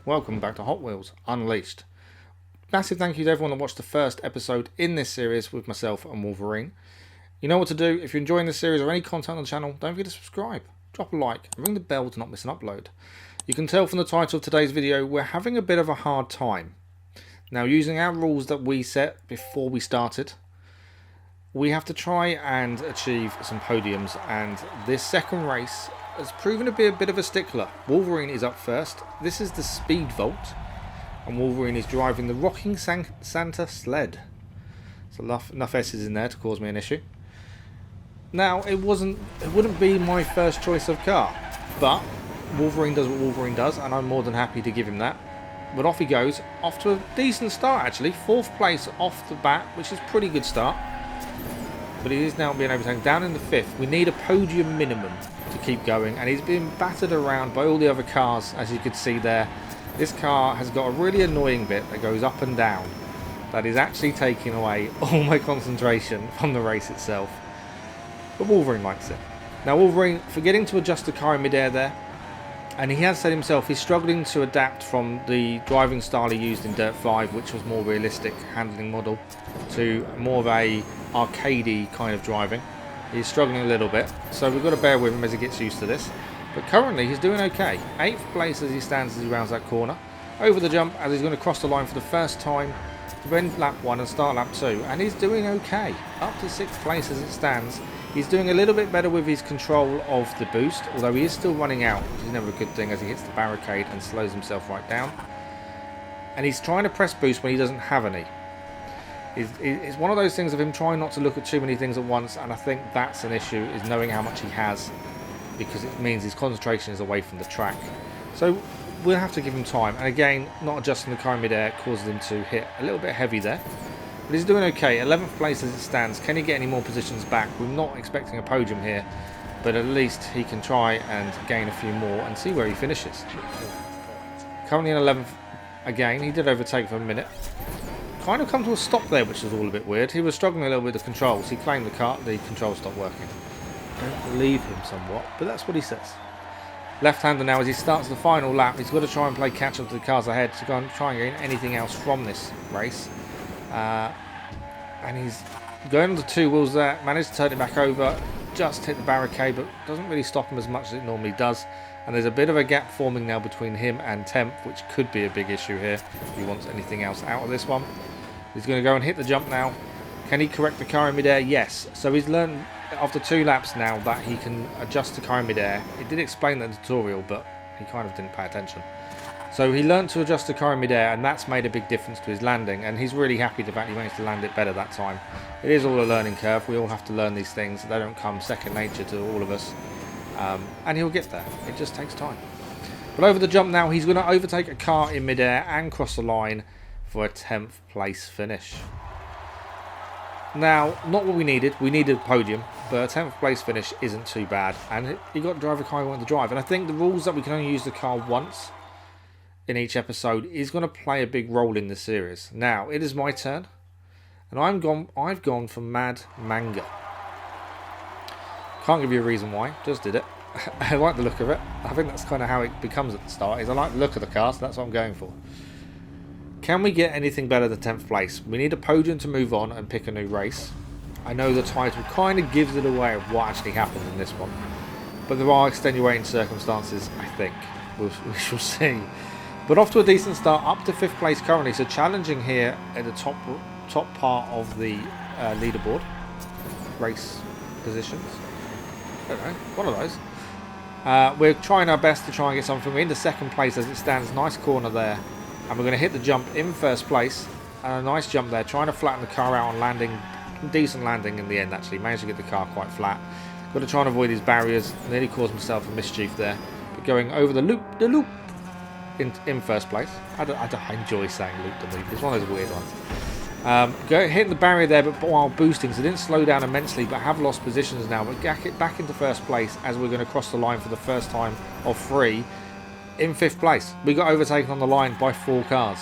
welcome back to Hot Wheels Unleashed. Massive thank you to everyone that watched the first episode in this series with myself and Wolverine. You know what to do. If you're enjoying this series or any content on the channel, don't forget to subscribe, drop a like, and ring the bell to not miss an upload. You can tell from the title of today's video, we're having a bit of a hard time. Now, using our rules that we set before we started, we have to try and achieve some podiums, and this second race has proven to be a bit of a stickler. Wolverine is up first. This is the Speed Vault, and Wolverine is driving the Rocking Santa sled. So enough S's in there to cause me an issue. Now, it wouldn't be my first choice of car, but Wolverine does what Wolverine does, and I'm more than happy to give him that. But off he goes, off to a decent start actually, 4th place off the bat, which is a pretty good start. But he is now being overtaken down in the 5th. We need a podium minimum to keep going, and he's being battered around by all the other cars, as you could see there. This car has got a really annoying bit that goes up and down that is actually taking away all my concentration from the race itself. But Wolverine likes it. Now Wolverine forgetting to adjust the car in midair there, and he has said himself he's struggling to adapt from the driving style he used in Dirt 5, which was more realistic handling model, to more of a arcadey kind of driving. He's struggling a little bit, so we've got to bear with him as he gets used to this. But currently he's doing okay. 8th place as he stands as he rounds that corner. Over the jump as he's going to cross the line for the first time to end lap 1 and start lap 2. And he's doing okay. Up to 6th place as it stands. He's doing a little bit better with his control of the boost, although he is still running out, which is never a good thing as he hits the barricade and slows himself right down. And he's trying to press boost when he doesn't have any. It's one of those things of him trying not to look at too many things at once, and I think that's an issue, is knowing how much he has, because it means his concentration is away from the track. So we'll have to give him time, and again, not adjusting the car in mid-air causes him to hit a little bit heavy there. But he's doing okay. 11th place as it stands. Can he get any more positions back? We're not expecting a podium here, but at least he can try and gain a few more and see where he finishes. Currently in 11th again. He did overtake for a minute. Kind of come to a stop there, which is all a bit weird. He was struggling a little with the controls. He claimed the controls stopped working. I don't believe him somewhat, but that's what he says. Left-hander now as he starts the final lap. He's got to try and play catch-up to the cars ahead to go and try and gain anything else from this race. And he's going on the 2 wheels there. Managed to turn it back over. Just hit the barricade, but doesn't really stop him as much as it normally does. And there's a bit of a gap forming now between him and 10th, which could be a big issue here if he wants anything else out of this one. He's going to go and hit the jump now. Can he correct the car in midair? Yes. So he's learned after 2 laps now that he can adjust the car in midair. It did explain that in the tutorial, but he kind of didn't pay attention. So he learned to adjust the car in midair, and that's made a big difference to his landing, and he's really happy the fact he managed to land it better that time. It is all a learning curve. We all have to learn these things. They don't come second nature to all of us. And he'll get there. It just takes time. But over the jump now, he's going to overtake a car in midair and cross the line for a 10th place finish. Now, not what we needed. We needed a podium, but a 10th place finish isn't too bad. And he got to drive a car he wanted to drive. And I think the rules that we can only use the car once in each episode is going to play a big role in the series. Now, it is my turn. And I've gone for Mad Manga. Can't give you a reason why, just did it. I like the look of it. I think that's kind of how it becomes at the start, is I like the look of the car, so that's what I'm going for. Can we get anything better than 10th place? We need a podium to move on and pick a new race. I know the title kind of gives it away of what actually happened in this one, but there are extenuating circumstances, I think. We shall see. But off to a decent start, up to 5th place currently, so challenging here at the top part of the leaderboard. Race positions. I don't know, one of those. We're trying our best to try and get something. We're into 2nd place as it stands. Nice corner there. And we're going to hit the jump in 1st place. And a nice jump there. Trying to flatten the car out on landing. Decent landing in the end, actually. Managed to get the car quite flat. Got to try and avoid these barriers. Nearly caused myself a mischief there. But going over the loop in 1st place. I enjoy saying loop. It's one of those weird ones. Hitting the barrier there, but while boosting, so didn't slow down immensely, but have lost positions now. But back into 1st place as we're going to cross the line for the first time of 3 in 5th place. We got overtaken on the line by 4 cars.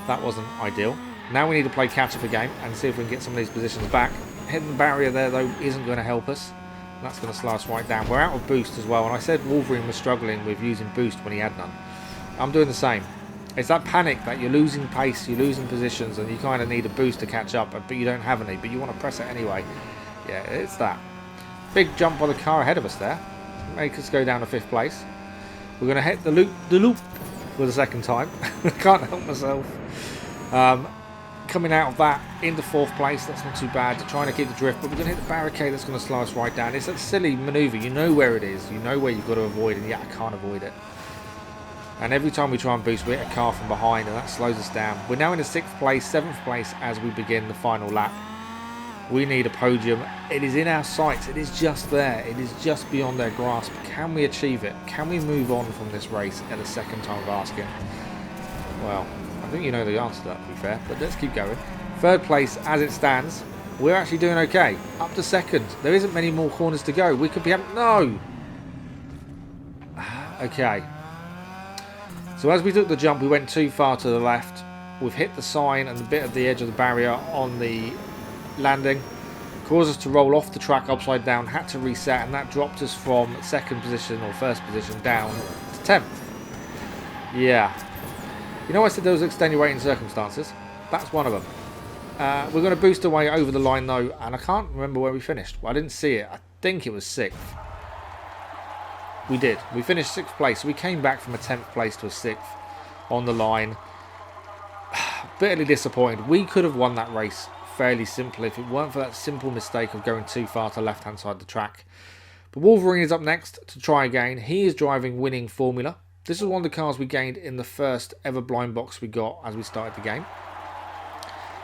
That wasn't ideal. Now we need to play catch up again and see if we can get some of these positions back. Hitting the barrier there though isn't going to help us. That's going to slow us right down. We're out of boost as well, and I said Wolverine was struggling with using boost when he had none. I'm doing the same. It's that panic that you're losing pace, you're losing positions, and you kind of need a boost to catch up, but you don't have any, but you want to press it anyway. Yeah, it's that. Big jump by the car ahead of us there. Make us go down to 5th place. We're going to hit the loop for the second time. Can't help myself. Coming out of that into 4th place, that's not too bad. Trying to keep the drift, but we're going to hit the barricade that's going to slow us right down. It's that silly manoeuvre. You know where it is. You know where you've got to avoid, and yet I can't avoid it. And every time we try and boost, we hit a car from behind, and that slows us down. We're now in the 6th place, 7th place as we begin the final lap. We need a podium. It is in our sights. It is just there. It is just beyond their grasp. Can we achieve it? Can we move on from this race at the second time of asking? Well, I think you know the answer to that, to be fair, but let's keep going. 3rd place as it stands. We're actually doing okay. Up to 2nd. There isn't many more corners to go. We could be... No! Okay. So as we took the jump, we went too far to the left. We've hit the sign and a bit of the edge of the barrier on the landing. Caused us to roll off the track upside down, had to reset, and that dropped us from 2nd position or 1st position down to 10th. Yeah. You know I said there was extenuating circumstances? That's one of them. We're going to boost away over the line though, and I can't remember where we finished. Well, I didn't see it. I think it was 6th. We did. We finished 6th place. We came back from a 10th place to a 6th on the line. Bitterly disappointed. We could have won that race fairly simply if it weren't for that simple mistake of going too far to the left-hand side of the track. But Wolverine is up next to try again. He is driving winning Formula. This is one of the cars we gained in the first ever blind box we got as we started the game.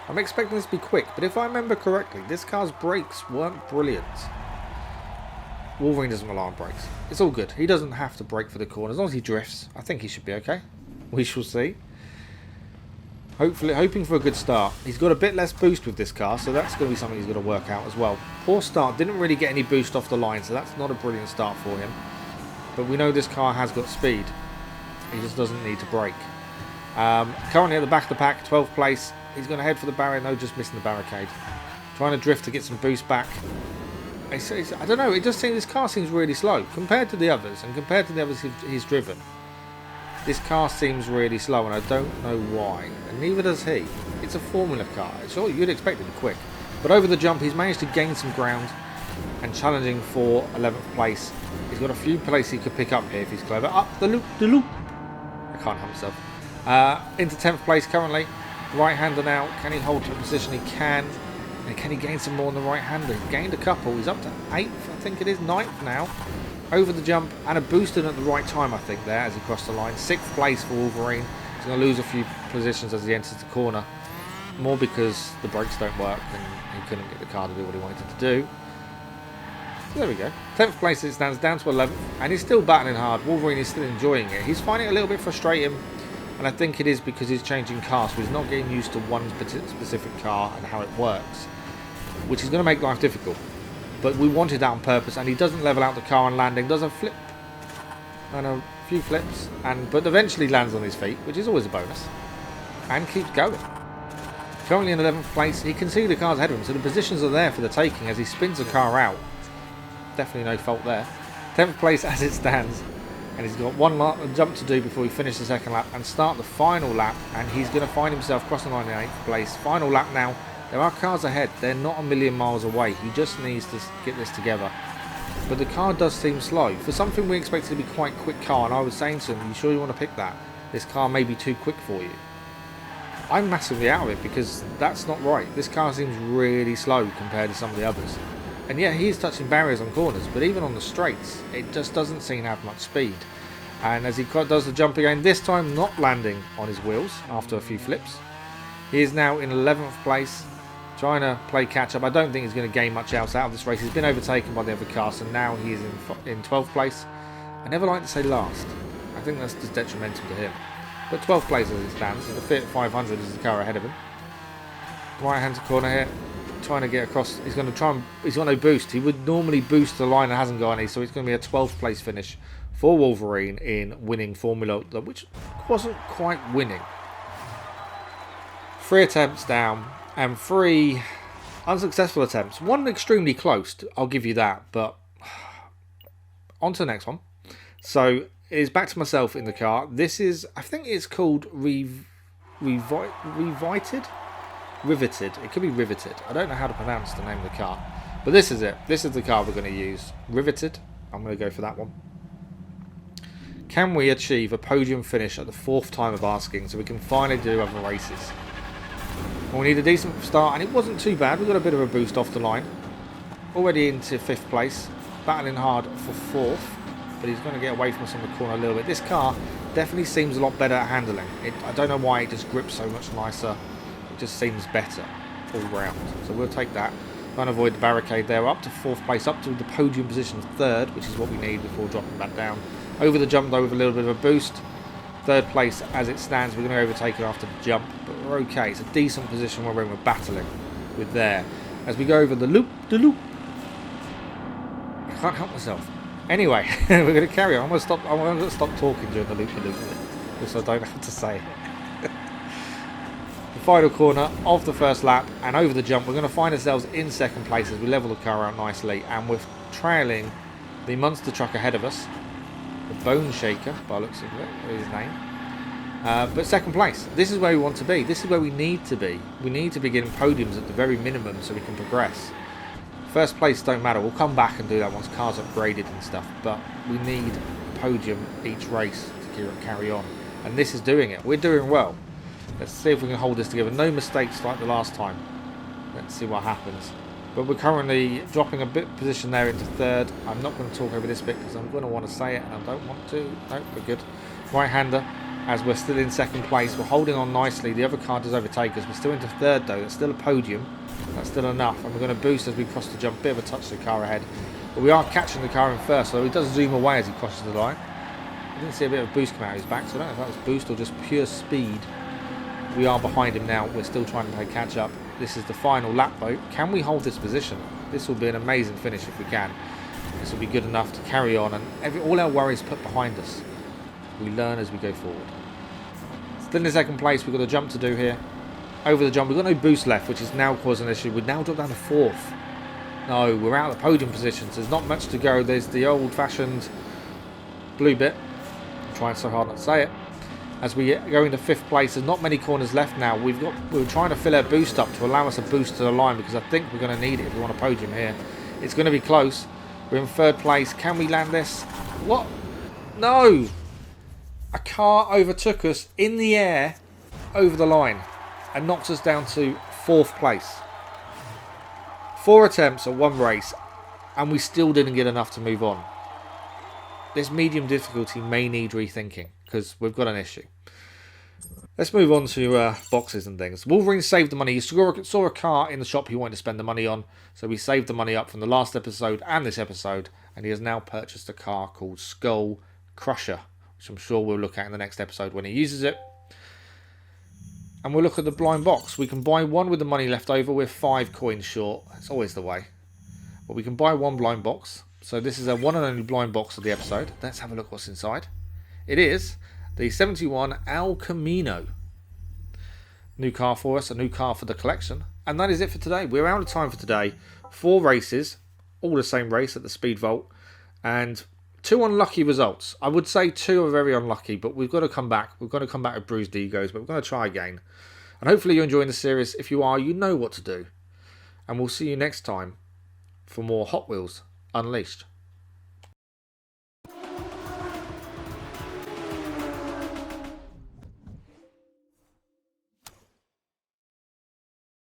I'm expecting this to be quick, but if I remember correctly, this car's brakes weren't brilliant. Wolverine doesn't rely on brakes. It's all good. He doesn't have to brake for the corner. As long as he drifts, I think he should be okay. We shall see. Hopefully, hoping for a good start. He's got a bit less boost with this car, so that's going to be something he's got to work out as well. Poor start. Didn't really get any boost off the line, so that's not a brilliant start for him. But we know this car has got speed. He just doesn't need to brake. Currently at the back of the pack, 12th place. He's going to head for the barrier. No, just missing the barricade. Trying to drift to get some boost back. I don't know, it just seems this car seems really slow compared to the others, and compared to the others he's driven. This car seems really slow, and I don't know why, and neither does he. It's a Formula car. Sure, you'd expect it to be quick, but over the jump he's managed to gain some ground and challenging for 11th place. He's got a few places he could pick up here if he's clever. Up the loop, I can't help myself. Into 10th place currently. Right-hander now. Can he hold to a position? He can. And can he gain some more on the right-hander? He's gained a couple. He's up to 8th, I think it is, 9th now. Over the jump and a boost in at the right time, I think, there as he crossed the line. 6th place for Wolverine. He's going to lose a few positions as he enters the corner. More because the brakes don't work and he couldn't get the car to do what he wanted to do. So there we go. 10th place as it stands, down to 11th. And he's still battling hard. Wolverine is still enjoying it. He's finding it a little bit frustrating. And I think it is because he's changing cars. So he's not getting used to one specific car and how it works, which is going to make life difficult. But we wanted that on purpose, and he doesn't level out the car on landing, does a flip and a few flips, but eventually lands on his feet, which is always a bonus, and keeps going. Currently in 11th place, he can see the cars ahead of him, so the positions are there for the taking as he spins the car out. Definitely no fault there. 10th place as it stands, and he's got one jump to do before he finishes the second lap and start the final lap, and he's going to find himself crossing the line in 8th place. Final lap now. There are cars ahead. They're not a million miles away. He just needs to get this together. But the car does seem slow. For something we expected to be quite quick car, and I was saying to him, you sure you want to pick that? This car may be too quick for you. I'm massively out of it because that's not right. This car seems really slow compared to some of the others. And yet he's touching barriers on corners, but even on the straights, it just doesn't seem to have much speed. And as he does the jump again, this time not landing on his wheels after a few flips. He is now in 11th place. Trying to play catch up. I don't think he's going to gain much else out of this race. He's been overtaken by the other cars, and now he is in 12th place. I never like to say last. I think that's just detrimental to him. But 12th place as it stands. The Fiat 500 is the car ahead of him. Right hand to corner here. Trying to get across. He's going to try and... He's got no boost. He would normally boost the line and hasn't got any. So it's going to be a 12th place finish for Wolverine in winning Formula, which wasn't quite winning. 3 attempts down. And 3 unsuccessful attempts. One extremely close, I'll give you that, but on to the next one. So it is back to myself in the car. This is, I think it's called Riveted. It could be Riveted. I don't know how to pronounce the name of the car. But this is it. This is the car we're going to use. Riveted. I'm going to go for that one. Can we achieve a podium finish at the 4th time of asking so we can finally do other races? Well, we need a decent start, and it wasn't too bad. We got a bit of a boost off the line. Already into 5th place. Battling hard for 4th. But he's going to get away from us on the corner a little bit. This car definitely seems a lot better at handling. I don't know why it just grips so much nicer. It just seems better all round. So we'll take that. Trying to avoid the barricade there. Up to 4th place, up to the podium position of 3rd, which is what we need before dropping back down. Over the jump though with a little bit of a boost. 3rd place as it stands. We're going to overtake it after the jump, but we're okay. It's a decent position where we're battling with there. As we go over the loop. I can't help myself. Anyway, we're going to carry on. I'm going to stop talking during the loop just so I don't have to say it. The final corner of the first lap and over the jump, we're going to find ourselves in 2nd place as we level the car out nicely, and we're trailing the monster truck ahead of us, the Bone Shaker by looks of it, his name. But 2nd place. This is where we want to be. This is where we need to be. We need to be getting podiums at the very minimum so we can progress. 1st place don't matter. We'll come back and do that once cars are upgraded and stuff. But we need a podium each race to carry on. And this is doing it. We're doing well. Let's see if we can hold this together. No mistakes like the last time. Let's see what happens. But we're currently dropping a bit position there into 3rd. I'm not going to talk over this bit because I'm going to want to say it and I don't want to. No, we're good. Right-hander. As we're still in 2nd place. We're holding on nicely. The other car does overtake us. We're still into 3rd though. That's still a podium. That's still enough. And we're going to boost as we cross the jump. Bit of a touch to the car ahead. But we are catching the car in 1st. So he does zoom away as he crosses the line. I didn't see a bit of boost come out of his back. So I don't know if that was boost or just pure speed. We are behind him now. We're still trying to play catch up. This is the final lap though. Can we hold this position? This will be an amazing finish if we can. This will be good enough to carry on and all our worries put behind us. We learn as we go forward. Still in 2nd place. We've got a jump to do here. Over the jump. We've got no boost left, which is now causing an issue. We've now dropped down to 4th. No, we're out of the podium position, so there's not much to go. There's the old-fashioned blue bit. I'm trying so hard not to say it. As we go into 5th place, there's not many corners left now. We're trying to fill our boost up to allow us a boost to the line because I think we're going to need it if we want a podium here. It's going to be close. We're in 3rd place. Can we land this? What? No! A car overtook us in the air over the line and knocked us down to 4th place. 4 attempts at 1 race and we still didn't get enough to move on. This medium difficulty may need rethinking because we've got an issue. Let's move on to boxes and things. Wolverine saved the money. He saw a car in the shop he wanted to spend the money on, so he saved the money up from the last episode and this episode, and he has now purchased a car called Skull Crusher, which I'm sure we'll look at in the next episode when he uses it. And we'll look at the blind box. We can buy one with the money left over. We're 5 coins short. It's always the way. But we can buy one blind box. So this is a one and only blind box of the episode. Let's have a look what's inside. It is the 71 El Camino. New car for us, a new car for the collection. And that is it for today. We're out of time for today. 4 races, all the same race at the Speed Vault. And 2 unlucky results. I would say 2 are very unlucky, but we've got to come back. We've got to come back with bruised egos, but we're going to try again. And hopefully you're enjoying the series. If you are, you know what to do. And we'll see you next time for more Hot Wheels Unleashed.